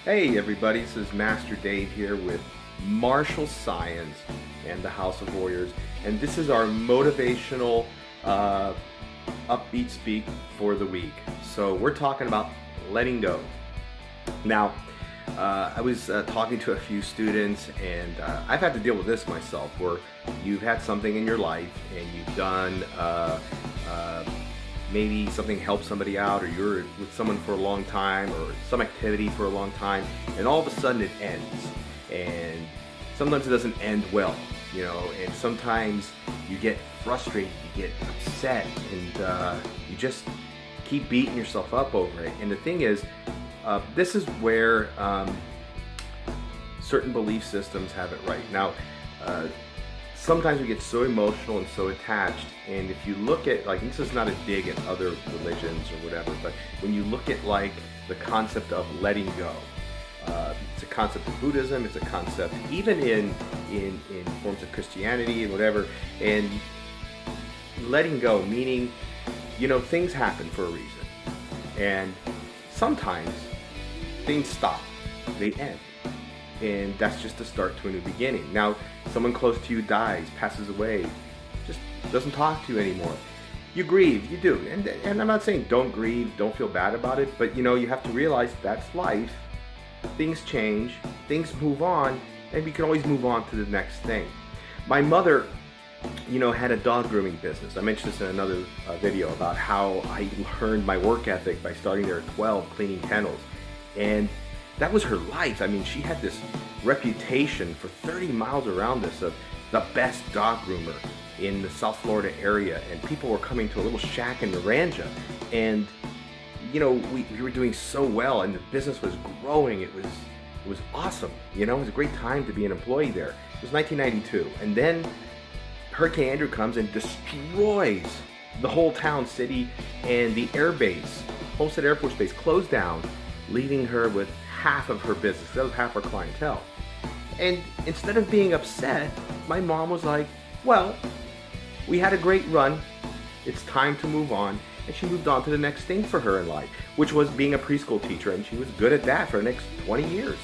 Hey everybody, this is Master Dave here with Marshall Science and the House of Warriors, and this is our motivational upbeat speak for the week. So we're talking about letting go. Now, I was talking to a few students, and I've had to deal with this myself, where you've had something in your life and you've done maybe something helped somebody out, or you're with someone for a long time, or some activity for a long time, and all of a sudden it ends. And sometimes it doesn't end well, you know, and sometimes you get frustrated, you get upset, and you just keep beating yourself up over it. And the thing is, this is where certain belief systems have it right. Now, sometimes we get so emotional and so attached, and if you look at, like, this is not a dig at other religions or whatever, but when you look at like the concept of letting go, it's a concept of Buddhism, it's a concept even in forms of Christianity and whatever, and letting go meaning, you know, things happen for a reason, and sometimes things stop, they end. And that's just the start to a new beginning. Now, someone close to you dies, passes away, just doesn't talk to you anymore. You grieve, you do. And I'm not saying don't grieve, don't feel bad about it, but you know, you have to realize that's life. Things change, things move on, and we can always move on to the next thing. My mother, you know, had a dog grooming business. I mentioned this in another video about how I learned my work ethic by starting there at 12, cleaning kennels. And that was her life. I mean, she had this reputation for 30 miles around us of the best dog groomer in the South Florida area, and people were coming to a little shack in Naranja, and you know, we were doing so well, and the business was growing. It was awesome. You know, it was a great time to be an employee there. It was 1992, and then Hurricane Andrew comes and destroys the whole town, city, and the air base, Homestead Air Force Base, closed down, leaving her with half of her business. That was half her clientele. And instead of being upset, my mom was like, well, we had a great run, it's time to move on. And she moved on to the next thing for her in life, which was being a preschool teacher, and she was good at that for the next 20 years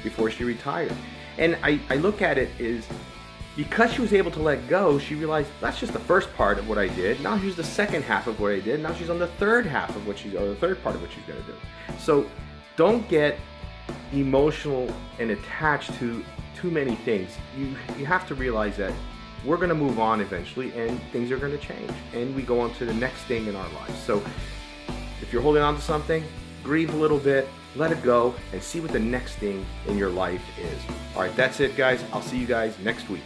before she retired. And I look at it is, because she was able to let go, she realized that's just the first part of what I did. Now here's the second half of what I did. Now she's on the third half of what or the third part of what she's gonna do. So don't get emotional and attached to too many things. You have to realize that we're going to move on eventually, and things are going to change, and we go on to the next thing in our lives. So if you're holding on to something, grieve a little bit, let it go, and see what the next thing in your life is. All right, that's it, guys. I'll see you guys next week.